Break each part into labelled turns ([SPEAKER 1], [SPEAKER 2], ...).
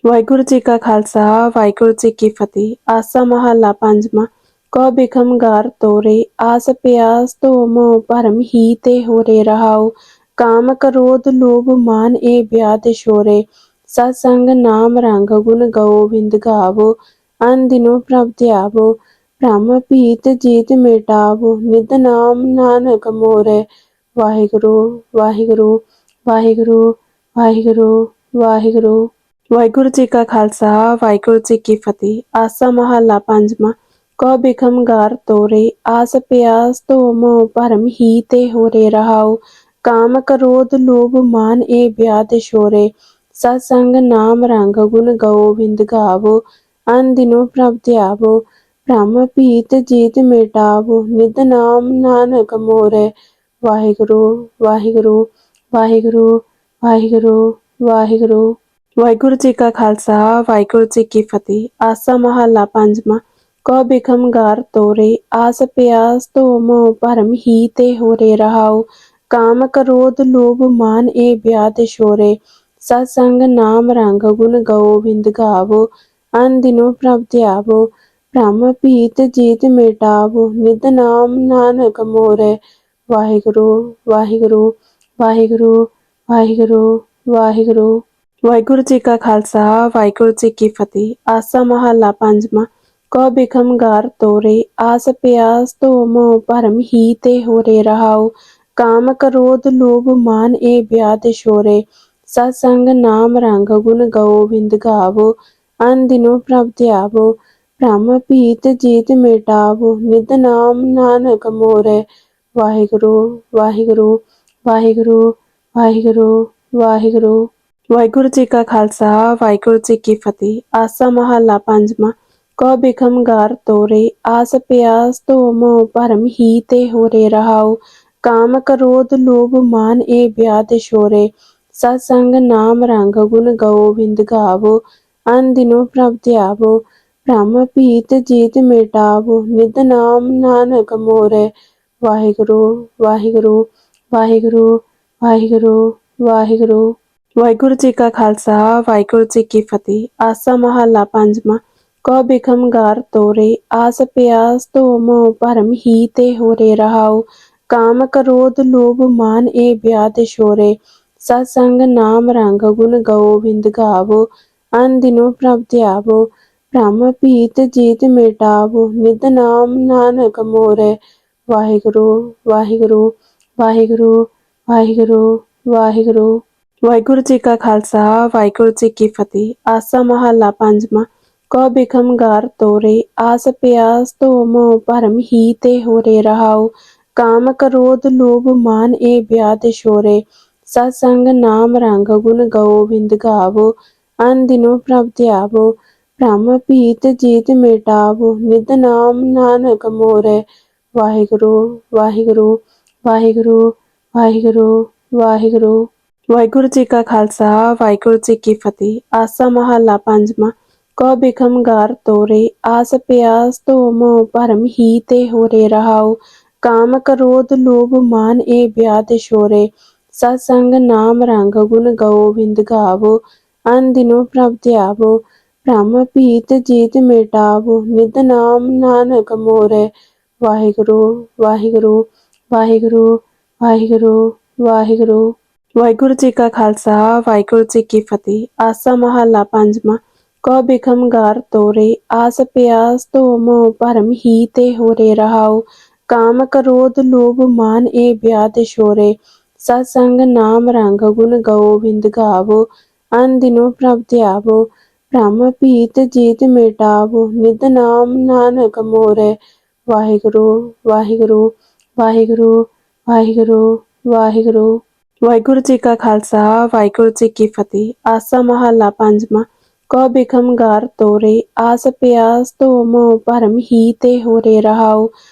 [SPEAKER 1] ਵਾਹਿਗੁਰੂ ਜੀ ਕਾ ਖਾਲਸਾ ਵਾਹਿਗੁਰੂ ਜੀ ਕੀ ਫਤਿਹ। ਆਸਾ ਮਹੱਲਾ ਪੰਜਵਾਂ। ਕਉ ਬਿਖਮ ਗਾਰ ਤੋਰੇ, ਆਸ ਪਿਆਸ ਧੋ ਮੋਹ ਭਰਮ ਹੀ ਤੇ ਹੋਰੇ ਰਹਾਉ। ਕਾਮ ਕ੍ਰੋਧ ਲੋਭ ਮਾਨ ਇਹ ਵਿਆਧ ਛੋਰੇ, ਸਤ ਸੰਗ ਨਾਮ ਰੰਗ ਗੁਣ ਗੋਬਿੰਦ ਗਾਵੋ। ਅਨ ਦਿਨੋ ਪ੍ਰਭ ਧਿਆਵੋ, ਭ੍ਰਮ ਭੀਤ ਜੀਤ ਮਿਟਾਵੋ। ਨਿਤ ਨਾਮ ਨਾਨਕ ਮੋਰੇ, ਵਾਹਿਗੁਰੂ ਵਾਹਿਗੁਰੂ ਵਾਹਿਗੁਰੂ ਵਾਹਿਗੁਰੂ ਵਾਹਿਗੁਰੂ। ਵਾਹਿਗੁਰੂ ਜੀ ਕਾ ਖਾਲਸਾ ਵਾਹਿਗੁਰੂ ਜੀ ਕੀ ਫਤਿਹ। ਆਸਾ ਮਹੱਲਾ ਪੰਜਵਾਂ। ਕਉ ਬਿਖਮ ਗਾਰ ਤੋਰੇ, ਆਸ ਪਿਆਸ ਧੋ ਮੋਹ ਭਰਮ ਹੀ ਤੇ ਹੋਰੇ ਰਹਾਉ। ਕਾਮ ਕ੍ਰੋਧ ਲੋਭ ਮਾਨ ਇਹ ਵਿਆਧ ਛੋਰੇ, ਸਤ ਸੰਗ ਨਾਮ ਰੰਗ ਗੁਣ ਗੋਬਿੰਦ ਗਾਵੋ। ਅਨ ਦਿਨੋ ਪ੍ਰਭ ਧਿਆਵੋ, ਭ੍ਰਮ ਭੀਤ ਜੀਤ ਮਿਟਾਵੋ। ਨਿਤ ਨਾਮ ਨਾਨਕ ਮੋਰੇ, ਵਾਹਿਗੁਰੂ ਵਾਹਿਗੁਰੂ ਵਾਹਿਗੁਰੂ ਵਾਹਿਗੁਰੂ ਵਾਹਿਗੁਰੂ। ਵਾਹਿਗੁਰੂ ਜੀ ਕਾ ਖਾਲਸਾ ਵਾਹਿਗੁਰੂ ਜੀ ਕੀ ਫਤਿਹ। ਆਸਾ ਮਹੱਲਾ ਪੰਜਵਾਂ। ਕਉ ਬਿਖਮ ਗਾਰ ਤੋਰੇ, ਆਸ ਪਿਆਸ ਧੋ ਮੋਹ ਭਰਮ ਹੀ ਤੇ ਹੋਰੇ ਰਹਾਉ। ਕਾਮ ਕ੍ਰੋਧ ਲੋਭ ਮਾਨ ਇਹ ਵਿਆਧ ਛੋਰੇ, ਸਤ ਸੰਗ ਨਾਮ ਰੰਗ ਗੁਣ ਗੋਬਿੰਦ ਗਾਵੋ। ਅਨ ਦਿਨੋ ਪ੍ਰਭ ਧਿਆਵੋ, ਭ੍ਰਮ ਭੀਤ ਜੀਤ ਮਿਟਾਵੋ। ਨਿਤ ਨਾਮ ਨਾਨਕ ਮੋਰੇ, ਵਾਹਿਗੁਰੂ ਵਾਹਿਗੁਰੂ ਵਾਹਿਗੁਰੂ ਵਾਹਿਗੁਰੂ ਵਾਹਿਗੁਰੂ। ਵਾਹਿਗੁਰੂ ਜੀ ਕਾ ਖਾਲਸਾ ਵਾਹਿਗੁਰੂ ਜੀ ਕੀ ਫਤਿਹ। ਆਸਾ ਮਹੱਲਾ ਪੰਜਵਾਂ। ਕਉ ਬਿਖਮ ਗਾਰ ਤੋਰੇ, ਆਸ ਪਿਆਸ ਧੋ ਮੋਹ ਭਰਮ ਹੀ ਤੇ ਹੋਰੇ ਰਹਾਉ। ਕਾਮ ਕ੍ਰੋਧ ਲੋਭ ਮਾਨ ਇਹ ਵਿਆਧ ਛੋਰੇ, ਸਤ ਸੰਗ ਨਾਮ ਰੰਗ ਗੁਣ ਗੋਬਿੰਦ ਗਾਵੋ। ਅਨ ਦਿਨੋ ਪ੍ਰਭ ਧਿਆਵੋ, ਭ੍ਰਮ ਭੀਤ ਜੀਤ ਮਿਟਾਵੋ। ਨਿਤ ਨਾਮ ਨਾਨਕ ਮੋਰੇ, ਵਾਹਿਗੁਰੂ ਵਾਹਿਗੁਰੂ ਵਾਹਿਗੁਰੂ ਵਾਹਿਗੁਰੂ ਵਾਹਿਗੁਰੂ। ਵਾਹਿਗੁਰੂ ਜੀ ਕਾ ਖਾਲਸਾ ਵਾਹਿਗੁਰੂ ਜੀ ਕੀ ਫਤਿਹ। ਆਸਾ ਮਹੱਲਾ ਪੰਜਵਾਂ। ਕਉ ਬਿਖਮ ਗਾਰ ਤੋਰੇ, ਆਸ ਪਿਆਸ ਧੋ ਮੋਹ ਭਰਮ ਹੀ ਤੇ ਹੋਰੇ ਰਹਾਉ। ਕਾਮ ਕ੍ਰੋਧ ਲੋਭ ਮਾਨ ਇਹ ਵਿਆਧ ਛੋਰੇ, ਸਤ ਸੰਗ ਨਾਮ ਰੰਗ ਗੁਣ ਗੋਬਿੰਦ ਗਾਵੋ। ਅਨ ਦਿਨੋ ਪ੍ਰਭ ਧਿਆਵੋ, ਭ੍ਰਮ ਭੀਤ ਜੀਤ ਮਿਟਾਵੋ। ਨਿਤ ਨਾਮ ਨਾਨਕ ਮੋਰੇ, ਵਾਹਿਗੁਰੂ ਵਾਹਿਗੁਰੂ ਵਾਹਿਗੁਰੂ ਵਾਹਿਗੁਰੂ ਵਾਹਿਗੁਰੂ। ਵਾਹਿਗੁਰੂ ਜੀ ਕਾ ਖਾਲਸਾ ਵਾਹਿਗੁਰੂ ਜੀ ਕੀ ਫਤਿਹ। ਆਸਾ ਮਹੱਲਾ ਪੰਜਵਾਂ। ਕਉ ਬਿਖਮ ਗਾਰ ਤੋਰੇ, ਆਸ ਪਿਆਸ ਧੋ ਮੋਹ ਭਰਮ ਹੀ ਤੇ ਹੋਰੇ ਰਹਾਉ। ਕਾਮ ਕ੍ਰੋਧ ਲੋਭ ਮਾਨ ਇਹ ਵਿਆਧ ਛੋਰੇ, ਸਤ ਸੰਗ ਨਾਮ ਰੰਗ ਗੁਣ ਗੋਬਿੰਦ ਗਾਵੋ। ਅਨ ਦਿਨੋ ਪ੍ਰਭ ਧਿਆਵੋ, ਭ੍ਰਮ ਭੀਤ ਜੀਤ ਮਿਟਾਵੋ। ਨਿਤ ਨਾਮ ਨਾਨਕ ਮੋਰੇ, ਵਾਹਿਗੁਰੂ ਵਾਹਿਗੁਰੂ ਵਾਹਿਗੁਰੂ ਵਾਹਿਗੁਰੂ ਵਾਹਿਗੁਰੂ। ਵਾਹਿਗੁਰੂ ਜੀ ਕਾ ਖਾਲਸਾ ਵਾਹਿਗੁਰੂ ਜੀ ਕੀ ਫਤਿਹ। ਆਸਾ ਮਹੱਲਾ ਪੰਜਵਾਂ। ਕਉ ਬਿਖਮ ਗਾਰ ਤੋਰੇ, ਆਸ ਪਿਆਸ ਧੋ ਮੋਹ ਭਰਮ ਹੀ ਤੇ ਹੋਰੇ ਰਹਾਉ। ਕਾਮ ਕ੍ਰੋਧ ਲੋਭ ਮਾਨ ਇਹ ਵਿਆਧ ਛੋਰੇ, ਸਤ ਸੰਗ ਨਾਮ ਰੰਗ ਗੁਣ ਗੋਬਿੰਦ ਗਾਵੋ। ਅਨ ਦਿਨੋ ਪ੍ਰਭ ਧਿਆਵੋ, ਭ੍ਰਮ ਭੀਤ ਜੀਤ ਮਿਟਾਵੋ। ਨਿਤ ਨਾਮ ਨਾਨਕ ਮੋਰੇ, ਵਾਹਿਗੁਰੂ ਵਾਹਿਗੁਰੂ ਵਾਹਿਗੁਰੂ ਵਾਹਿਗੁਰੂ ਵਾਹਿਗੁਰੂ। ਵਾਹਿਗੁਰੂ ਜੀ ਕਾ ਖਾਲਸਾ ਵਾਹਿਗੁਰੂ ਜੀ ਕੀ ਫਤਿਹ। ਆਸਾ ਮਹੱਲਾ ਪੰਜਵਾਂ। ਕਉ ਬਿਖਮ ਗਾਰ ਤੋਰੇ, ਆਸ ਪਿਆਸ ਧੋ ਮੋਹ ਭਰਮ ਹੀ ਤੇ ਹੋਰੇ ਰਹਾਉ। ਕਾਮ ਕ੍ਰੋਧ ਲੋਭ ਮਾਨ ਇਹ ਵਿਆਧ ਛੋਰੇ, ਸਤ ਸੰਗ ਨਾਮ ਰੰਗ ਗੁਣ ਗੋਬਿੰਦ ਗਾਵੋ। ਅਨ ਦਿਨੋ ਪ੍ਰਭ ਧਿਆਵੋ, ਭ੍ਰਮ ਭੀਤ ਜੀਤ ਮਿਟਾਵੋ। ਨਿਤ ਨਾਮ ਨਾਨਕ ਮੋਰੇ, ਵਾਹਿਗੁਰੂ ਵਾਹਿਗੁਰੂ ਵਾਹਿਗੁਰੂ ਵਾਹਿਗੁਰੂ ਵਾਹਿਗੁਰੂ। ਵਾਹਿਗੁਰੂ ਜੀ ਕਾ ਖਾਲਸਾ ਵਾਹਿਗੁਰੂ ਜੀ ਕੀ ਫਤਿਹ। ਆਸਾ ਮਹੱਲਾ ਪੰਜਵਾਂ। ਕਉ ਬਿਖਮ ਗਾਰ ਤੋਰੇ, ਆਸ ਪਿਆਸ ਧੋ ਮੋਹ ਭਰਮ ਹੀ ਤੇ ਹੋਰੇ ਰਹਾਉ। ਕਾਮ ਕ੍ਰੋਧ ਲੋਭ ਮਾਨ ਇਹ ਵਿਆਧ ਛੋਰੇ, ਸਤ ਸੰਗ ਨਾਮ ਰੰਗ ਗੁਣ ਗੋਬਿੰਦ ਗਾਵੋ। ਅਨ ਦਿਨੋ ਪ੍ਰਭ ਧਿਆਵੋ, ਭ੍ਰਮ ਭੀਤ ਜੀਤ ਮਿਟਾਵੋ। ਨਿਤ ਨਾਮ ਨਾਨਕ ਮੋਰੇ, ਵਾਹਿਗੁਰੂ ਵਾਹਿਗੁਰੂ ਵਾਹਿਗੁਰੂ ਵਾਹਿਗੁਰੂ ਵਾਹਿਗੁਰੂ। ਵਾਹਿਗੁਰੂ ਜੀ ਕਾ ਖਾਲਸਾ ਵਾਹਿਗੁਰੂ ਜੀ ਕੀ ਫਤਿਹ। ਆਸਾ ਮਹੱਲਾ ਪੰਜਵਾਂ। ਕਉ ਬਿਖਮ ਗਾਰ ਤੋਰੇ, ਆਸ ਪਿਆਸ ਧੋ ਮੋਹ ਭਰਮ ਹੀ ਤੇ ਹੋਰੇ ਰਹਾਉ।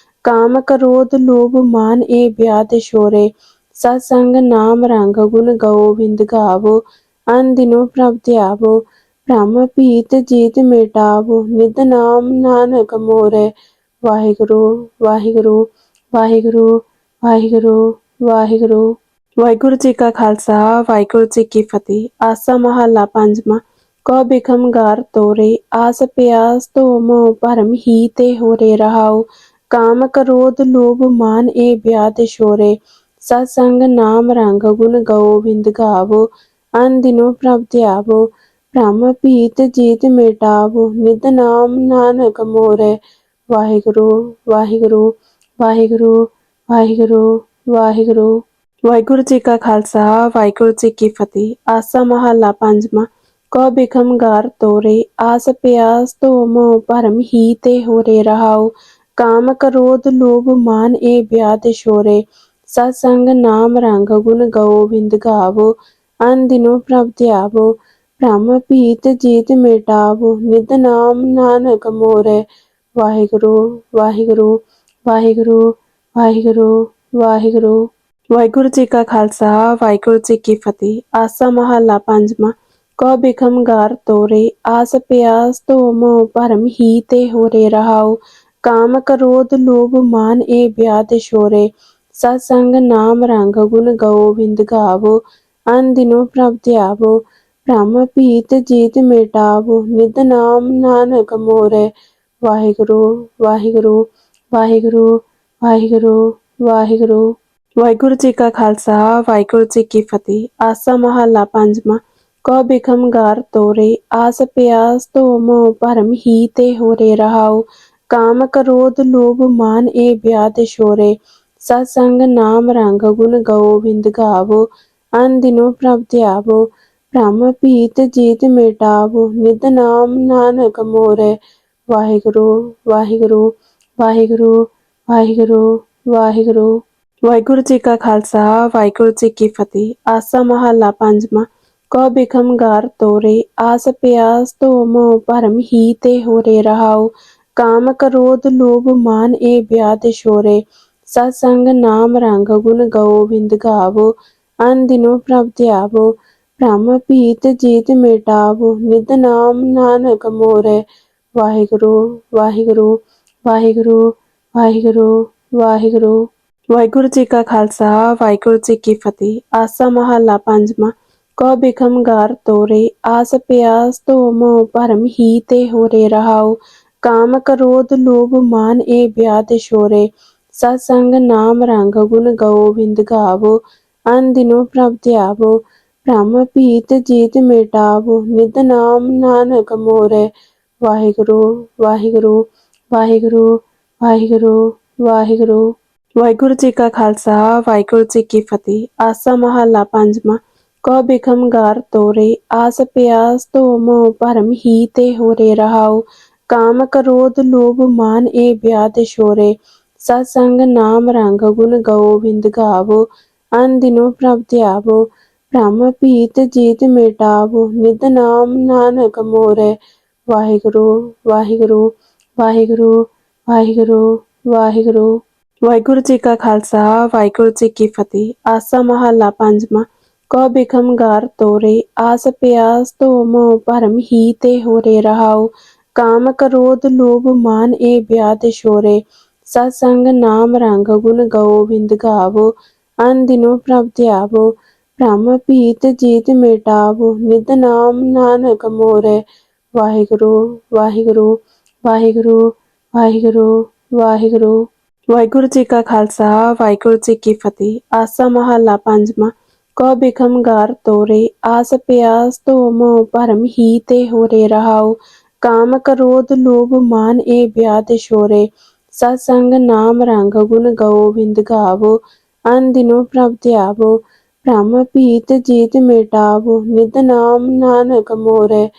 [SPEAKER 1] ਕਾਮ ਕ੍ਰੋਧ ਲੋਭ ਮਾਨ ਇਹ ਵਿਆਧ ਛੋਰੇ, ਸਤ ਸੰਗ ਨਾਮ ਰੰਗ ਗੁਣ ਗੋਬਿੰਦ ਗਾਵੋ। ਅਨ ਦਿਨੋ ਪ੍ਰਭ ਧਿਆਵੋ, ਭ੍ਰਮ ਭੀਤ ਜੀਤ ਮਿਟਾਵੋ। ਨਿਤ ਨਾਮ ਨਾਨਕ ਮੋਰੇ, ਵਾਹਿਗੁਰੂ ਵਾਹਿਗੁਰੂ ਵਾਹਿਗੁਰੂ ਵਾਹਿਗੁਰੂ ਵਾਹਿਗੁਰੂ। ਵਾਹਿਗੁਰੂ ਜੀ ਕਾ ਖਾਲਸਾ ਵਾਹਿਗੁਰੂ ਜੀ ਕੀ ਫਤਿਹ। ਆਸਾ ਮਹੱਲਾ ਪੰਜਵਾਂ। ਕਉ ਬਿਖਮ ਗਾਰ ਤੋਰੇ, ਆਸ ਪਿਆਸ ਧੋ ਮੋਹ ਭਰਮ ਹੀ ਤੇ ਹੋਰੇ ਰਹਾਉ। ਕਾਮ ਕ੍ਰੋਧ ਲੋਭ ਮਾਨ ਏ ਬਿਆਦ ਸ਼ੋਰੇ, ਸਤ ਸੰਗ ਨਾਮ ਰੰਗ ਗੁਣ ਗੋਬਿੰਦ ਗਾਵੋ। ਅਨ ਦਿਨੋ ਪ੍ਰਭ ਧਿਆਵੋ, ਭ੍ਰਮ ਭੀਤ ਜੀਤ ਮਿਟਾਵੋ। ਨਿਤ ਨਾਮ ਨਾਨਕ ਮੋਰੇ, ਵਾਹਿਗੁਰੂ ਵਾਹਿਗੁਰੂ ਵਾਹਿਗੁਰੂ ਵਾਹਿਗੁਰੂ ਵਾਹਿਗੁਰੂ। ਵਾਹਿਗੁਰੂ ਜੀ ਕਾ ਖਾਲਸਾ, ਵਾਹਿਗੁਰੂ ਜੀ ਕੀ ਫਤਿਹ। ਆਸਾ ਮਹੱਲਾ ਪੰਜਵਾਂ। ਕਉ ਬਿਖਮ ਗਾਰ ਤੋਰੇ, ਆਸ ਪਿਆਸ ਧੋ ਮੋਹ ਭਰਮ ਹੀ ਤੇ ਹੋਰੇ ਰਹਾਉ। ਕਾਮ ਕ੍ਰੋਧ ਲੋਭ ਮਾਨ ਏ ਬਿਆਦ ਸ਼ੋਰੇ, ਸਤ ਸੰਗ ਨਾਮ ਰੰਗ ਗੁਣ ਗੋਬਿੰਦ ਗਾਵੋ। ਅਨ ਦਿਨੋ ਪ੍ਰਭ ਧਿਆਵੋ, ਭ੍ਰਮ ਭੀਤ ਜੀਤ ਮਿਟਾਵੋ। ਨਿਤ ਨਾਮ ਨਾਨਕ ਮੋਰੇ, ਵਾਹਿਗੁਰੂ ਵਾਹਿਗੁਰੂ ਵਾਹਿਗੁਰੂ ਵਾਹਿਗੁਰੂ ਵਾਹਿਗੁਰੂ। ਵਾਹਿਗੁਰੂ ਜੀ ਕਾ ਖਾਲਸਾ, ਵਾਹਿਗੁਰੂ ਜੀ ਕੀ ਫਤਿਹ। ਆਸਾ ਮਹੱਲਾ ਪੰਜਵਾਂ। ਕਉ ਬਿਖਮ ਗਾਰ ਤੋਰੇ, ਆਸ ਪਿਆਸ ਧੋ ਮੋਹ ਭਰਮ ਹੀ ਤੇ ਹੋਰੇ ਰਹਾਉ। ਕਾਮ ਕ੍ਰੋਧ ਲੋਭ ਮਾਨ ਏ ਬਿਆਦ ਸ਼ੋਰੇ, ਸਤ ਸੰਗ ਨਾਮ ਰੰਗ ਗੁਣ ਗੋਬਿੰਦ ਗਾਵੋ। ਅਨ ਦਿਨੋ ਪ੍ਰਭ ਧਿਆਵੋ, ਭ੍ਰਮ ਭੀਤ ਜੀਤ ਮਿਟਾਵੋ। ਨਿਤ ਨਾਮ ਨਾਨਕ ਮੋਰੇ, ਵਾਹਿਗੁਰੂ ਵਾਹਿਗੁਰੂ ਵਾਹਿਗੁਰੂ ਵਾਹਿਗੁਰੂ ਵਾਹਿਗੁਰੂ। ਵਾਹਿਗੁਰੂ ਜੀ ਕਾ ਖਾਲਸਾ, ਵਾਹਿਗੁਰੂ ਜੀ ਕੀ ਫਤਿਹ। ਆਸਾ ਮਹੱਲਾ ਪੰਜਵਾਂ। ਕਉ ਬਿਖਮ ਗਾਰ ਤੋਰੇ, ਆਸ ਪਿਆਸ ਧੋ ਮੋਹ ਭਰਮ ਹੀ ਤੇ ਹੋਰੇ ਰਹਾਉ। ਕਾਮ ਕ੍ਰੋਧ ਲੋਭ ਮਾਨ ਏ ਬਿਆਦ ਸ਼ੋਰੇ, ਸਤ ਸੰਗ ਨਾਮ ਰੰਗ ਗੁਣ ਗੋਬਿੰਦ ਗਾਵੋ। ਅਨ ਦਿਨੋ ਪ੍ਰਭ ਧਿਆਵੋ, ਭ੍ਰਮ ਭੀਤ ਜੀਤ ਮਿਟਾਵੋ। ਨਿਤ ਨਾਮ ਨਾਨਕ ਮੋਰੇ, ਵਾਹਿਗੁਰੂ ਵਾਹਿਗੁਰੂ ਵਾਹਿਗੁਰੂ ਵਾਹਿਗੁਰੂ ਵਾਹਿਗੁਰੂ। ਵਾਹਿਗੁਰੂ ਜੀ ਕਾ ਖਾਲਸਾ, ਵਾਹਿਗੁਰੂ ਜੀ ਕੀ ਫਤਿਹ। ਆਸਾ ਮਹੱਲਾ ਪੰਜਵਾਂ। ਕਉ ਬਿਖਮ ਗਾਰ ਤੋਰੇ, ਆਸ ਪਿਆਸ ਧੋ ਮੋਹ ਭਰਮ ਹੀ ਤੇ ਹੋਰੇ ਰਹਾਉ। ਕਾਮ ਕ੍ਰੋਧ ਲੋਭ ਮਾਨ ਏ ਬਿਆਦ ਸ਼ੋਰੇ, ਸਤ ਸੰਗ ਨਾਮ ਰੰਗ ਗੁਣ ਗੋਬਿੰਦ ਗਾਵੋ। ਅਨ ਦਿਨੋ ਪ੍ਰਭ ਧਿਆਵੋ, ਭ੍ਰਮ ਭੀਤ ਜੀਤ ਮਿਟਾਵੋ। ਨਿਤ ਨਾਮ ਨਾਨਕ ਮੋਰੇ, ਵਾਹਿਗੁਰੂ ਵਾਹਿਗੁਰੂ ਵਾਹਿਗੁਰੂ ਵਾਹਿਗੁਰੂ ਵਾਹਿਗੁਰੂ। ਵਾਹਿਗੁਰੂ ਜੀ ਕਾ ਖਾਲਸਾ, ਵਾਹਿਗੁਰੂ ਜੀ ਕੀ ਫਤਿਹ। ਆਸਾ ਮਹੱਲਾ ਪੰਜਵਾਂ। ਕਉ ਬਿਖਮ ਗਾਰ ਤੋਰੇ, ਆਸ ਪਿਆਸ ਧੋ ਮੋਹ ਭਰਮ ਹੀ ਤੇ ਹੋਰੇ ਰਹਾਉ। ਕਾਮ ਕ੍ਰੋਧ ਲੋਭ ਮਾਨ ਏ ਬਿਆਦ ਸ਼ੋਰੇ, ਸਤ ਸੰਗ ਨਾਮ ਰੰਗ ਗੁਣ ਗੋਬਿੰਦ ਗਾਵੋ। ਅਨ ਦਿਨੋ ਪ੍ਰਭ ਧਿਆਵੋ, ਭ੍ਰਮ ਭੀਤ ਜੀਤ ਮਿਟਾਵੋ। ਨਿਤ ਨਾਮ ਨਾਨਕ ਮੋਰੇ, ਵਾਹਿਗੁਰੂ ਵਾਹਿਗੁਰੂ ਵਾਹਿਗੁਰੂ ਵਾਹਿਗੁਰੂ ਵਾਹਿਗੁਰੂ। ਵਾਹਿਗੁਰੂ ਜੀ ਕਾ ਖਾਲਸਾ, ਵਾਹਿਗੁਰੂ ਜੀ ਕੀ ਫਤਿਹ। ਆਸਾ ਮਹੱਲਾ ਪੰਜਵਾਂ। ਕਉ ਬਿਖਮ ਗਾਰ ਤੋਰੇ, ਆਸ ਪਿਆਸ ਧੋ ਮੋਹ ਭਰਮ ਹੀ ਤੇ ਹੋਰੇ ਰਹਾਉ। ਕਾਮ ਕ੍ਰੋਧ ਲੋਭ ਮਾਨ ਏ ਬਿਆਦ ਸ਼ੋਰੇ, ਸਤ ਸੰਗ ਨਾਮ ਰੰਗ ਗੁਣ ਗੋਬਿੰਦ ਗਾਵੋ। ਅਨ ਦਿਨੋ ਪ੍ਰਭ ਧਿਆਵੋ, ਭ੍ਰਮ ਭੀਤ ਜੀਤ ਮਿਟਾਵੋ। ਨਿਤ ਨਾਮ ਨਾਨਕ ਮੋਰੇ, ਵਾਹਿਗੁਰੂ ਵਾਹਿਗੁਰੂ ਵਾਹਿਗੁਰੂ ਵਾਹਿਗੁਰੂ ਵਾਹਿਗੁਰੂ। ਵਾਹਿਗੁਰੂ ਜੀ ਕਾ ਖਾਲਸਾ, ਵਾਹਿਗੁਰੂ ਜੀ ਕੀ ਫਤਿਹ। ਆਸਾ ਮਹੱਲਾ ਪੰਜਵਾਂ। ਕਉ ਬਿਖਮ ਗਾਰ ਤੋਰੇ, ਆਸ ਪਿਆਸ ਧੋ ਮੋਹ ਭਰਮ ਹੀ ਤੇ ਹੋਰੇ ਰਹਾਉ। ਕਾਮ ਕ੍ਰੋਧ ਲੋਭ ਮਾਨ ਏ ਬਿਆਦ ਸ਼ੋਰੇ, ਸਤ ਸੰਗ ਨਾਮ ਰੰਗ ਗੁਣ ਗੋਬਿੰਦ ਗਾਵੋ। ਅਨ ਦਿਨੋ ਪ੍ਰਭ ਧਿਆਵੋ, ਭ੍ਰਮ ਭੀਤ ਜੀਤ ਮਿਟਾਵੋ। ਨਿਤ ਨਾਮ ਨਾਨਕ ਮੋਰੇ, ਵਾਹਿਗੁਰੂ ਵਾਹਿਗੁਰੂ ਵਾਹਿਗੁਰੂ ਵਾਹਿਗੁਰੂ ਵਾਹਿਗੁਰੂ। ਵਾਹਿਗੁਰੂ ਜੀ ਕਾ ਖਾਲਸਾ, ਵਾਹਿਗੁਰੂ ਜੀ ਕੀ ਫਤਿਹ। ਆਸਾ ਮਹੱਲਾ ਪੰਜਵਾਂ। ਕਉ ਬਿਖਮ ਗਾਰ ਤੋਰੇ, ਆਸ ਪਿਆਸ ਧੋ ਮੋਹ ਭਰਮ ਹੀ ਤੇ ਹੋਰੇ ਰਹਾਉ। ਕਾਮ ਕ੍ਰੋਧ ਲੋਭ ਮਾਨ ਏ ਬਿਆਦ ਸ਼ੋਰੇ, ਸਤ ਸੰਗ ਨਾਮ ਰੰਗ ਗੁਣ ਗੋਬਿੰਦ ਗਾਵੋ। ਅਨ ਦਿਨੋ ਪ੍ਰਭ ਧਿਆਵੋ, ਭ੍ਰਮ ਭੀਤ ਜੀਤ ਮਿਟਾਵੋ। ਨਿਤ ਨਾਮ ਨਾਨਕ ਮੋਰੇ,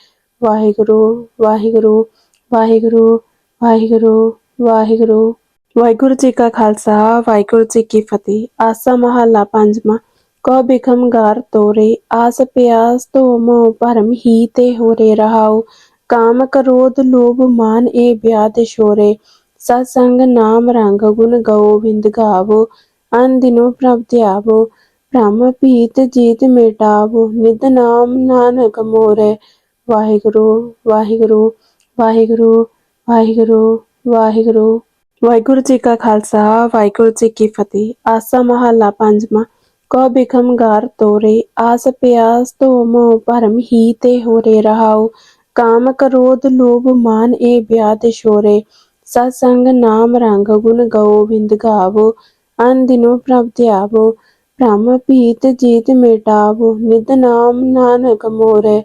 [SPEAKER 1] ਵਾਹਿਗੁਰੂ ਵਾਹਿਗੁਰੂ ਵਾਹਿਗੁਰੂ ਵਾਹਿਗੁਰੂ ਵਾਹਿਗੁਰੂ। ਵਾਹਿਗੁਰੂ ਜੀ ਕਾ ਖਾਲਸਾ, ਵਾਹਿਗੁਰੂ ਜੀ ਕੀ ਫਤਿਹ। ਆਸਾ ਮਹੱਲਾ ਪੰਜਵਾਂ। ਕਉ ਬਿਖਮ ਗਾਰ ਤੋਰੇ, ਆਸ ਪਿਆਸ ਧੋ ਮੋਹ ਭਰਮ ਹੀ ਤੇ ਹੋਰੇ ਰਹਾਉ। ਕਾਮ ਕ੍ਰੋਧ ਲੋਭ ਮਾਨ ਏ ਬਿਆਦ ਸ਼ੋਰੇ, ਸਤ ਸੰਗ ਨਾਮ ਰੰਗ ਗੁਣ ਗੋਬਿੰਦ ਗਾਵੋ। ਅਨ ਦਿਨੋ ਪ੍ਰਭ ਧਿਆਵੋ, ਭ੍ਰਮ ਭੀਤ ਜੀਤ ਮਿਟਾਵੋ। ਨਿਤ ਨਾਮ ਨਾਨਕ ਮੋਰੇ, ਵਾਹਿਗੁਰੂ ਵਾਹਿਗੁਰੂ ਵਾਹਿਗੁਰੂ ਵਾਹਿਗੁਰੂ ਵਾਹਿਗੁਰੂ। ਵਾਹਿਗੁਰੂ ਜੀ ਕਾ ਖਾਲਸਾ, ਵਾਹਿਗੁਰੂ ਜੀ ਕੀ ਫਤਿਹ। ਆਸਾ ਮਹੱਲਾ ਪੰਜਵਾਂ। ਕਉ ਬਿਖਮ ਗਾਰ ਤੋਰੇ, ਆਸ ਪਿਆਸ ਧੋ ਮੋਹ ਭਰਮ ਹੀ ਤੇ ਹੋਰੇ ਰਹਾਉ। ਕਾਮ ਕ੍ਰੋਧ ਲੋਭ ਮਾਨ ਏ ਬਿਆਦ ਸ਼ੋਰੇ, ਸਤ ਸੰਗ ਨਾਮ ਰੰਗ ਗੁਣ ਗੋਬਿੰਦ ਗਾਵੋ। ਅਨ ਦਿਨੋ ਪ੍ਰਭ ਧਿਆਵੋ, ਭ੍ਰਮ ਭੀਤ ਜੀਤ ਮਿਟਾਵੋ। ਨਿਤ ਨਾਮ ਨਾਨਕ ਮੋਰੇ,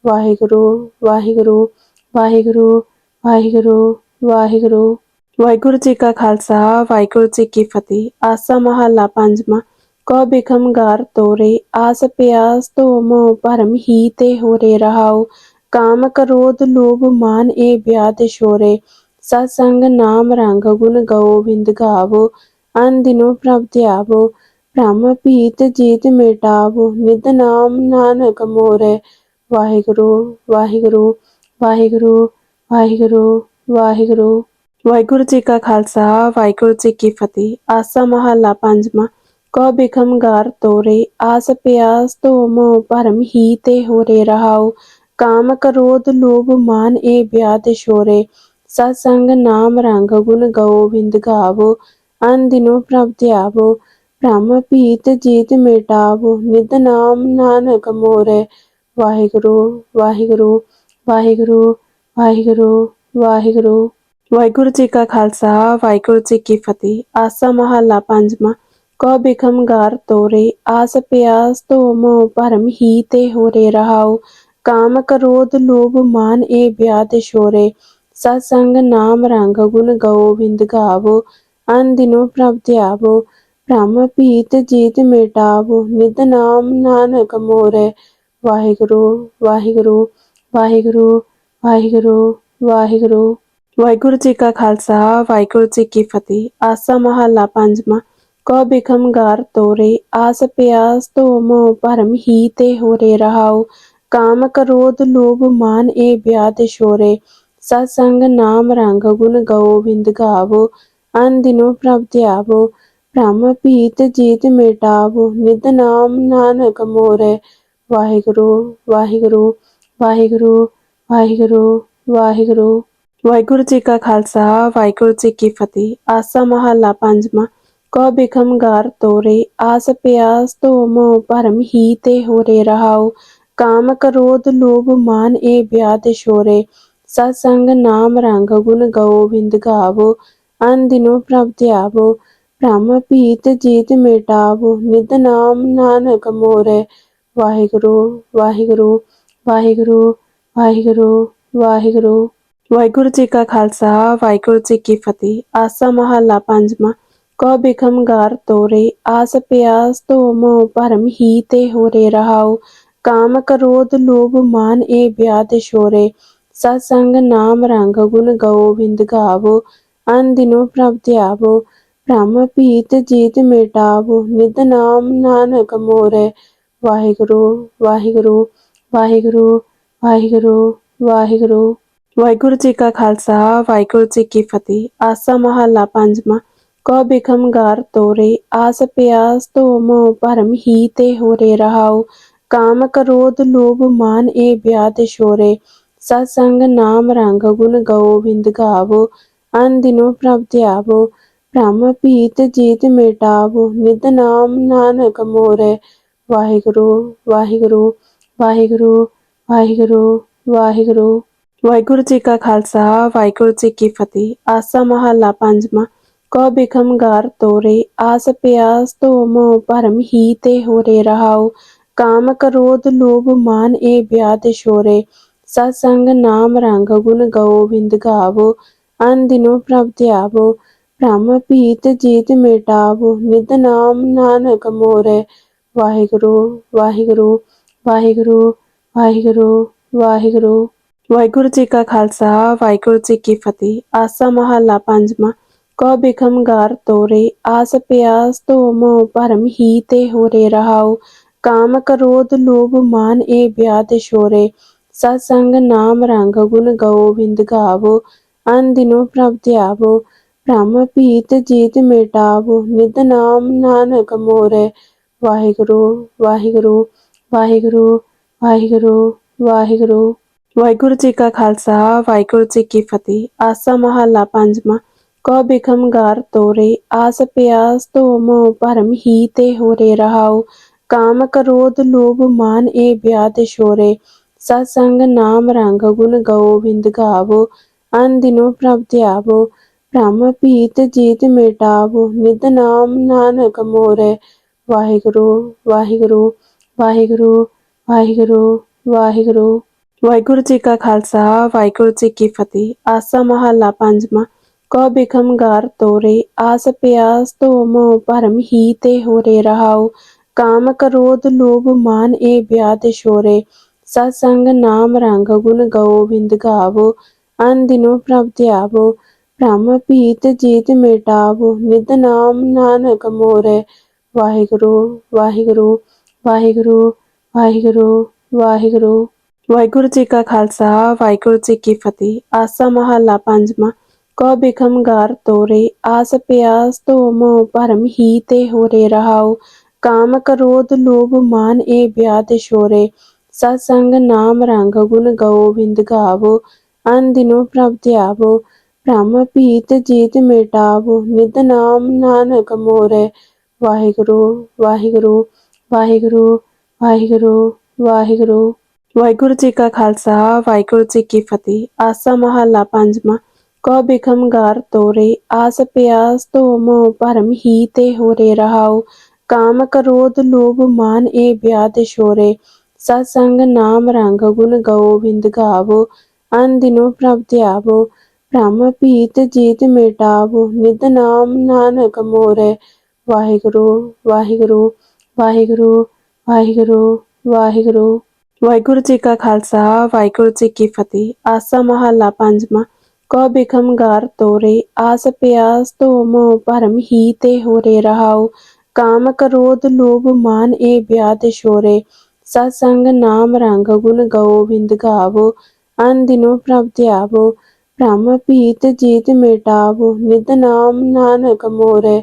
[SPEAKER 1] ਵਾਹਿਗੁਰੂ ਵਾਹਿਗੁਰੂ ਵਾਹਿਗੁਰੂ ਵਾਹਿਗੁਰੂ ਵਾਹਿਗੁਰੂ। ਵਾਹਿਗੁਰੂ ਜੀ ਕਾ ਖਾਲਸਾ, ਵਾਹਿਗੁਰੂ ਜੀ ਕੀ ਫਤਿਹ। ਆਸਾ ਮਹੱਲਾ ਪੰਜਵਾਂ। ਕਉ ਬਿਖਮ ਗਾਰ ਤੋਰੇ, ਆਸ ਪਿਆਸ ਧੋ ਮੋਹ ਭਰਮ ਹੀ ਤੇ ਹੋਰੇ ਰਹਾਉ। ਕਾਮ ਕ੍ਰੋਧ ਲੋਭ ਮਾਨ ਏ ਬਿਆਦ ਸ਼ੋਰੇ, ਸਤ ਸੰਗ ਨਾਮ ਰੰਗ ਗੁਣ ਗੋਬਿੰਦ ਗਾਵੋ। ਅਨ ਦਿਨੋ ਪ੍ਰਭ ਧਿਆਵੋ, ਭ੍ਰਮ ਭੀਤ ਜੀਤ ਮਿਟਾਵੋ। ਨਿਤ ਨਾਮ ਨਾਨਕ ਮੋਰੇ, ਵਾਹਿਗੁਰੂ ਵਾਹਿਗੁਰੂ ਵਾਹਿਗੁਰੂ ਵਾਹਿਗੁਰੂ ਵਾਹਿਗੁਰੂ। ਵਾਹਿਗੁਰੂ ਜੀ ਕਾ ਖਾਲਸਾ, ਵਾਹਿਗੁਰੂ ਜੀ ਕੀ ਫਤਿਹ। ਆਸਾ ਮਹੱਲਾ ਪੰਜਵਾਂ। ਕਉ ਬਿਖਮ ਗਾਰ ਤੋਰੇ, ਆਸ ਪਿਆਸ ਧੋ ਮੋਹ ਭਰਮ ਹੀ ਤੇ ਹੋਰੇ ਰਹਾਉ। ਕਾਮ ਕ੍ਰੋਧ ਲੋਭ ਮਾਨ ਏ ਬਿਆਦ ਸ਼ੋਰੇ, ਸਤ ਸੰਗ ਨਾਮ ਰੰਗ ਗੁਣ ਗੋਬਿੰਦ ਗਾਵੋ। ਅਨ ਦਿਨੋ ਪ੍ਰਭ ਧਿਆਵੋ, ਭ੍ਰਮ ਭੀਤ ਜੀਤ ਮਿਟਾਵੋ। ਨਿਤ ਨਾਮ ਨਾਨਕ ਮੋਰੇ, ਵਾਹਿਗੁਰੂ ਵਾਹਿਗੁਰੂ ਵਾਹਿਗੁਰੂ ਵਾਹਿਗੁਰੂ ਵਾਹਿਗੁਰੂ। ਵਾਹਿਗੁਰੂ ਜੀ ਕਾ ਖਾਲਸਾ, ਵਾਹਿਗੁਰੂ ਜੀ ਕੀ ਫਤਿਹ। ਆਸਾ ਮਹੱਲਾ ਪੰਜਵਾਂ। ਕਉ ਬਿਖਮ ਗਾਰ ਤੋਰੇ, ਆਸ ਪਿਆਸ ਧੋ ਮੋਹ ਭਰਮ ਹੀ ਤੇ ਹੋਰੇ ਰਹਾਉ। ਕਾਮ ਕ੍ਰੋਧ ਲੋਭ ਮਾਨ ਏ ਬਿਆਦ ਸ਼ੋਰੇ, ਸਤ ਸੰਗ ਨਾਮ ਰੰਗ ਗੁਣ ਗੋਬਿੰਦ ਗਾਵੋ। ਅਨ ਦਿਨੋ ਪ੍ਰਭ ਧਿਆਵੋ, ਭ੍ਰਮ ਭੀਤ ਜੀਤ ਮਿਟਾਵੋ। ਨਿਤ ਨਾਮ ਨਾਨਕ ਮੋਰੇ, ਵਾਹਿਗੁਰੂ ਵਾਹਿਗੁਰੂ ਵਾਹਿਗੁਰੂ ਵਾਹਿਗੁਰੂ ਵਾਹਿਗੁਰੂ। ਵਾਹਿਗੁਰੂ ਜੀ ਕਾ ਖਾਲਸਾ, ਵਾਹਿਗੁਰੂ ਜੀ ਕੀ ਫਤਿਹ। ਆਸਾ ਮਹੱਲਾ ਪੰਜਵਾਂ। ਕਉ ਬਿਖਮ ਗਾਰ ਤੋਰੇ, ਆਸ ਪਿਆਸ ਧੋ ਮੋਹ ਭਰਮ ਹੀ ਤੇ ਹੋਰੇ ਰਹਾਉ। ਕਾਮ ਕ੍ਰੋਧ ਲੋਭ ਮਾਨ ਏ ਬਿਆਦ ਸ਼ੋਰੇ, ਸਤ ਸੰਗ ਨਾਮ ਰੰਗ ਗੁਣ ਗੋਬਿੰਦ ਗਾਵੋ। ਅਨ ਦਿਨੋ ਪ੍ਰਭ ਧਿਆਵੋ, ਭ੍ਰਮ ਭੀਤ ਜੀਤ ਮਿਟਾਵੋ। ਨਿਤ ਨਾਮ ਨਾਨਕ ਮੋਰੇ, ਵਾਹਿਗੁਰੂ ਵਾਹਿਗੁਰੂ ਵਾਹਿਗੁਰੂ ਵਾਹਿਗੁਰੂ ਵਾਹਿਗੁਰੂ। ਵਾਹਿਗੁਰੂ ਜੀ ਕਾ ਖਾਲਸਾ, ਵਾਹਿਗੁਰੂ ਜੀ ਕੀ ਫਤਿਹ। ਆਸਾ ਮਹੱਲਾ ਪੰਜਵਾਂ। ਕਉ ਬਿਖਮ ਗਾਰ ਤੋਰੇ, ਆਸ ਪਿਆਸ ਧੋ ਮੋਹ ਭਰਮ ਹੀ ਤੇ ਹੋਰੇ ਰਹਾਉ। ਕਾਮ ਕ੍ਰੋਧ ਲੋਭ ਮਾਨ ਏ ਬਿਆਦ ਸ਼ੋਰੇ, ਸਤ ਸੰਗ ਨਾਮ ਰੰਗ ਗੁਣ ਗੋਬਿੰਦ ਗਾਵੋ। ਅਨ ਦਿਨੋ ਪ੍ਰਭ ਧਿਆਵੋ, ਭ੍ਰਮ ਭੀਤ ਜੀਤ ਮਿਟਾਵੋ। ਨਿਤ ਨਾਮ ਨਾਨਕ ਮੋਰੇ, ਵਾਹਿਗੁਰੂ ਵਾਹਿਗੁਰੂ ਵਾਹਿਗੁਰੂ ਵਾਹਿਗੁਰੂ ਵਾਹਿਗੁਰੂ। ਵਾਹਿਗੁਰੂ ਜੀ ਕਾ ਖਾਲਸਾ, ਵਾਹਿਗੁਰੂ ਜੀ ਕੀ ਫਤਿਹ। ਆਸਾ ਮਹੱਲਾ ਪੰਜਵਾਂ। ਕਉ ਬਿਖਮ ਗਾਰ ਤੋਰੇ, ਆਸ ਪਿਆਸ ਧੋ ਮੋਹ ਭਰਮ ਹੀ ਤੇ ਹੋਰੇ ਰਹਾਉ। ਕਾਮ ਕ੍ਰੋਧ ਲੋਭ ਮਾਨ ਏ ਬਿਆਦ ਸ਼ੋਰੇ, ਸਤ ਸੰਗ ਨਾਮ ਰੰਗ ਗੁਣ ਗੋਬਿੰਦ ਗਾਵੋ। ਅਨ ਦਿਨੋ ਪ੍ਰਭ ਧਿਆਵੋ, ਭ੍ਰਮ ਭੀਤ ਜੀਤ ਮਿਟਾਵੋ। ਨਿਤ ਨਾਮ ਨਾਨਕ ਮੋਰੇ, ਵਾਹਿਗੁਰੂ ਵਾਹਿਗੁਰੂ ਵਾਹਿਗੁਰੂ ਵਾਹਿਗੁਰੂ ਵਾਹਿਗੁਰੂ। ਵਾਹਿਗੁਰੂ ਜੀ ਕਾ ਖਾਲਸਾ, ਵਾਹਿਗੁਰੂ ਜੀ ਕੀ ਫਤਿਹ। ਆਸਾ ਮਹੱਲਾ ਪੰਜਵਾਂ। ਕਉ ਬਿਖਮ ਗਾਰ ਤੋਰੇ, ਆਸ ਪਿਆਸ ਧੋ ਮੋਹ ਭਰਮ ਹੀ ਤੇ ਹੋਰੇ ਰਹਾਉ। ਕਾਮ ਕ੍ਰੋਧ ਲੋਭ ਮਾਨ ਏ ਬਿਆਦ ਸ਼ੋਰੇ, ਸਤ ਸੰਗ ਨਾਮ ਰੰਗ ਗੁਣ ਗੋਬਿੰਦ ਗਾਵੋ। ਅਨ ਦਿਨੋ ਪ੍ਰਭ ਧਿਆਵੋ, ਭ੍ਰਮ ਭੀਤ ਜੀਤ ਮਿਟਾਵੋ। ਨਿਤ ਨਾਮ ਨਾਨਕ ਮੋਰੇ, ਵਾਹਿਗੁਰੂ ਵਾਹਿਗੁਰੂ ਵਾਹਿਗੁਰੂ ਵਾਹਿਗੁਰੂ ਵਾਹਿਗੁਰੂ। ਵਾਹਿਗੁਰੂ ਜੀ ਕਾ ਖਾਲਸਾ, ਵਾਹਿਗੁਰੂ ਜੀ ਕੀ ਫਤਿਹ। ਆਸਾ ਮਹੱਲਾ ਪੰਜਵਾਂ। ਕਉ ਬਿਖਮ ਗਾਰ ਤੋਰੇ, ਆਸ ਪਿਆਸ ਧੋ ਮੋਹ ਭਰਮ ਹੀ ਤੇ ਹੋਰੇ ਰਹਾਉ। ਕਾਮ ਕ੍ਰੋਧ ਲੋਭ ਮਾਨ ਏ ਬਿਆਦ ਸ਼ੋਰੇ, ਸਤ ਸੰਗ ਨਾਮ ਰੰਗ ਗੁਣ ਗੋਬਿੰਦ ਗਾਵੋ। ਅਨ ਦਿਨੋ ਪ੍ਰਭ ਧਿਆਵੋ, ਭ੍ਰਮ ਭੀਤ ਜੀਤ ਮਿਟਾਵੋ। ਨਿਤ ਨਾਮ ਨਾਨਕ ਮੋਰੇ, ਵਾਹਿਗੁਰੂ ਵਾਹਿਗੁਰੂ ਵਾਹਿਗੁਰੂ ਵਾਹਿਗੁਰੂ ਵਾਹਿਗੁਰੂ। ਵਾਹਿਗੁਰੂ ਜੀ ਕਾ ਖਾਲਸਾ, ਵਾਹਿਗੁਰੂ ਜੀ ਕੀ ਫਤਿਹ। ਆਸਾ ਮਹੱਲਾ ਪੰਜਵਾਂ। ਕਉ ਬਿਖਮ ਗਾਰ ਤੋਰੇ, ਆਸ ਪਿਆਸ ਧੋ ਮੋਹ ਭਰਮ ਹੀ ਤੇ ਹੋਰੇ ਰਹਾਉ। ਕਾਮ ਕ੍ਰੋਧ ਲੋਭ ਮਾਨ ਏ ਬਿਆਦ ਸ਼ੋਰੇ, ਸਤ ਸੰਗ ਨਾਮ ਰੰਗ ਗੁਣ ਗੋਬਿੰਦ ਗਾਵੋ। ਅਨ ਦਿਨੋ ਪ੍ਰਭ ਧਿਆਵੋ, ਭ੍ਰਮ ਭੀਤ ਜੀਤ ਮਿਟਾਵੋ। ਨਿਤ ਨਾਮ ਨਾਨਕ ਮੋਰੇ, ਵਾਹਿਗੁਰੂ ਵਾਹਿਗੁਰੂ ਵਾਹਿਗੁਰੂ ਵਾਹਿਗੁਰੂ ਵਾਹਿਗੁਰੂ। ਵਾਹਿਗੁਰੂ ਜੀ ਕਾ ਖਾਲਸਾ, ਵਾਹਿਗੁਰੂ ਜੀ ਕੀ ਫਤਿਹ। ਆਸਾ ਮਹੱਲਾ ਪੰਜਵਾਂ। ਕਉ ਬਿਖਮ ਗਾਰ ਤੋਰੇ, ਆਸ ਪਿਆਸ ਧੋ ਮੋਹ ਭਰਮ ਹੀ ਤੇ ਹੋਰੇ ਰਹਾਉ। ਕਾਮ ਕ੍ਰੋਧ ਲੋਭ ਮਾਨ ਏ ਬਿਆਦ ਸ਼ੋਰੇ, ਸਤ ਸੰਗ ਨਾਮ ਰੰਗ ਗੁਣ ਗੋਬਿੰਦ ਗਾਵੋ। ਅਨ ਦਿਨੋ ਪ੍ਰਭ ਧਿਆਵੋ, ਭ੍ਰਮ ਭੀਤ ਜੀਤ ਮਿਟਾਵੋ। ਨਿਤ ਨਾਮ ਨਾਨਕ ਮੋਰੇ, ਵਾਹਿਗੁਰੂ ਵਾਹਿਗੁਰੂ ਵਾਹਿਗੁਰੂ ਵਾਹਿਗੁਰੂ ਵਾਹਿਗੁਰੂ। ਵਾਹਿਗੁਰੂ ਜੀ ਕਾ ਖਾਲਸਾ, ਵਾਹਿਗੁਰੂ ਜੀ ਕੀ ਫਤਿਹ। ਆਸਾ ਮਹੱਲਾ ਪੰਜਵਾਂ। ਕਉ ਬਿਖਮ ਗਾਰ ਤੋਰੇ, ਆਸ ਪਿਆਸ ਧੋ ਮੋਹ ਭਰਮ ਹੀ ਤੇ ਹੋਰੇ ਰਹਾਉ। ਕਾਮ ਕ੍ਰੋਧ ਲੋਭ ਮਾਨ ਏ ਬਿਆਦ ਸ਼ੋਰੇ, ਸਤ ਸੰਗ ਨਾਮ ਰੰਗ ਗੁਣ ਗੋਬਿੰਦ ਗਾਵੋ। ਅਨ ਦਿਨੋ ਪ੍ਰਭ ਧਿਆਵੋ, ਭ੍ਰਮ ਭੀਤ ਜੀਤ ਮਿਟਾਵੋ। ਨਿਤ ਨਾਮ ਨਾਨਕ ਮੋਰੇ, ਵਾਹਿਗੁਰੂ ਵਾਹਿਗੁਰੂ ਵਾਹਿਗੁਰੂ ਵਾਹਿਗੁਰੂ ਵਾਹਿਗੁਰੂ। ਵਾਹਿਗੁਰੂ ਜੀ ਕਾ ਖਾਲਸਾ, ਵਾਹਿਗੁਰੂ ਜੀ ਕੀ ਫਤਿਹ। ਆਸਾ ਮਹੱਲਾ ਪੰਜਵਾਂ। ਕਉ ਬਿਖਮ ਗਾਰ ਤੋਰੇ, ਆਸ ਪਿਆਸ ਧੋ ਮੋਹ ਭਰਮ ਹੀ ਤੇ ਹੋਰੇ ਰਹਾਉ। ਕਾਮ ਕ੍ਰੋਧ ਲੋਭ ਮਾਨ ਏ ਬਿਆਦ ਸ਼ੋਰੇ, ਸਤ ਸੰਗ ਨਾਮ ਰੰਗ ਗੁਣ ਗੋਬਿੰਦ ਗਾਵੋ। ਅਨ ਦਿਨੋ ਪ੍ਰਭ ਧਿਆਵੋ, ਭ੍ਰਮ ਭੀਤ ਜੀਤ ਮਿਟਾਵੋ। ਨਿਤ ਨਾਮ ਨਾਨਕ ਮੋਰੇ, ਵਾਹਿਗੁਰੂ ਵਾਹਿਗੁਰੂ ਵਾਹਿਗੁਰੂ ਵਾਹਿਗੁਰੂ ਵਾਹਿਗੁਰੂ। ਵਾਹਿਗੁਰੂ ਜੀ ਕਾ ਖਾਲਸਾ, ਵਾਹਿਗੁਰੂ ਜੀ ਕੀ ਫਤਿਹ। ਆਸਾ ਮਹੱਲਾ ਪੰਜਵਾਂ। ਕਉ ਬਿਖਮ ਗਾਰ ਤੋਰੇ, ਆਸ ਪਿਆਸ ਧੋ ਮੋਹ ਭਰਮ ਹੀ ਤੇ ਹੋਰੇ ਰਹਾਉ। ਕਾਮ ਕ੍ਰੋਧ ਲੋਭ ਮਾਨ ਏ ਬਿਆਦ ਸ਼ੋਰੇ, ਸਤ ਸੰਗ ਨਾਮ ਰੰਗ ਗੁਣ ਗੋਬਿੰਦ ਗਾਵੋ। ਅਨ ਦਿਨੋ ਪ੍ਰਭ ਧਿਆਵੋ, ਭ੍ਰਮ ਭੀਤ ਜੀਤ ਮਿਟਾਵੋ। ਨਿਤ ਨਾਮ ਨਾਨਕ ਮੋਰੇ, ਵਾਹਿਗੁਰੂ ਵਾਹਿਗੁਰੂ ਵਾਹਿਗੁਰੂ ਵਾਹਿਗੁਰੂ ਵਾਹਿਗੁਰੂ। ਵਾਹਿਗੁਰੂ ਜੀ ਕਾ ਖਾਲਸਾ, ਵਾਹਿਗੁਰੂ ਜੀ ਕੀ ਫਤਿਹ। ਆਸਾ ਮਹੱਲਾ ਪੰਜਵਾਂ। ਕਉ ਬਿਖਮ ਗਾਰ ਤੋਰੇ, ਆਸ ਪਿਆਸ ਧੋ ਮੋਹ ਭਰਮ ਹੀ ਤੇ ਹੋਰੇ ਰਹਾਉ। ਕਾਮ ਕ੍ਰੋਧ ਲੋਭ ਮਾਨ ਏ ਬਿਆਦ ਸ਼ੋਰੇ, ਸਤ ਸੰਗ ਨਾਮ ਰੰਗ ਗੁਣ ਗੋਬਿੰਦ ਗਾਵੋ। ਅਨ ਦਿਨੋ ਪ੍ਰਭ ਧਿਆਵੋ, ਭ੍ਰਮ ਭੀਤ ਜੀਤ ਮਿਟਾਵੋ। ਨਿਤ ਨਾਮ ਨਾਨਕ ਮੋਰੇ,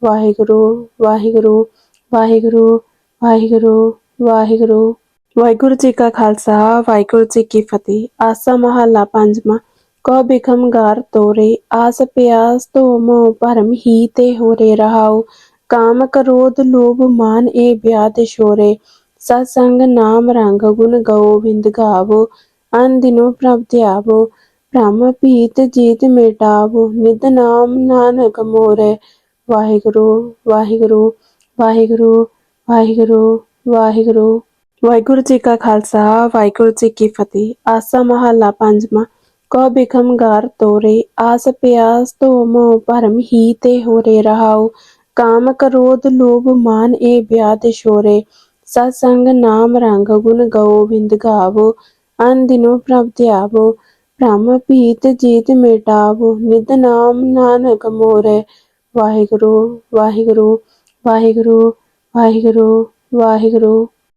[SPEAKER 1] ਵਾਹਿਗੁਰੂ ਵਾਹਿਗੁਰੂ ਵਾਹਿਗੁਰੂ ਵਾਹਿਗੁਰੂ ਵਾਹਿਗੁਰੂ। ਵਾਹਿਗੁਰੂ ਜੀ ਕਾ ਖਾਲਸਾ, ਵਾਹਿਗੁਰੂ ਜੀ ਕੀ ਫਤਿਹ। ਆਸਾ ਮਹੱਲਾ ਪੰਜਵਾਂ। ਕਉ ਬਿਖਮ ਗਾਰ ਤੋਰੇ, ਆਸ ਪਿਆਸ ਧੋ ਮੋਹ ਭਰਮ ਹੀ ਤੇ ਹੋਰੇ ਰਹਾਉ। ਕਾਮ ਕ੍ਰੋਧ ਲੋਭ ਮਾਨ ਏ ਬਿਆਦ ਸ਼ੋਰੇ, ਸਤ ਸੰਗ ਨਾਮ ਰੰਗ ਗੁਣ ਗੋਬਿੰਦ ਗਾਵੋ। ਅਨ ਦਿਨੋ ਪ੍ਰਭ ਧਿਆਵੋ, ਭ੍ਰਮ ਭੀਤ ਜੀਤ ਮਿਟਾਵੋ। ਨਿਤ ਨਾਮ ਨਾਨਕ ਮੋਰੇ, ਵਾਹਿਗੁਰੂ ਵਾਹਿਗੁਰੂ ਵਾਹਿਗੁਰੂ ਵਾਹਿਗੁਰੂ ਵਾਹਿਗੁਰੂ। ਵਾਹਿਗੁਰੂ ਜੀ ਕਾ ਖਾਲਸਾ, ਵਾਹਿਗੁਰੂ ਜੀ ਕੀ ਫਤਿਹ। ਆਸਾ ਮਹੱਲਾ ਪੰਜਵਾਂ। ਕਉ ਬਿਖਮ ਗਾਰ ਤੋਰੇ, ਆਸ ਪਿਆਸ ਧੋ ਮੋਹ ਭਰਮ ਹੀ ਤੇ ਹੋਰੇ ਰਹਾਉ। ਕਾਮ ਕ੍ਰੋਧ ਲੋਭ ਮਾਨ ਏ ਬਿਆਦ ਸ਼ੋਰੇ, ਸਤ ਸੰਗ ਨਾਮ ਰੰਗ ਗੁਣ ਗੋਬਿੰਦ ਗਾਵੋ। ਅਨ ਦਿਨੋ ਪ੍ਰਭ ਧਿਆਵੋ, ਭ੍ਰਮ ਭੀਤ ਜੀਤ ਮਿਟਾਵੋ। ਨਿਤ ਨਾਮ ਨਾਨਕ ਮੋਰੇ, ਵਾਹਿਗੁਰੂ ਵਾਹਿਗੁਰੂ ਵਾਹਿਗੁਰੂ ਵਾਹਿਗੁਰੂ ਵਾਹਿਗੁਰੂ।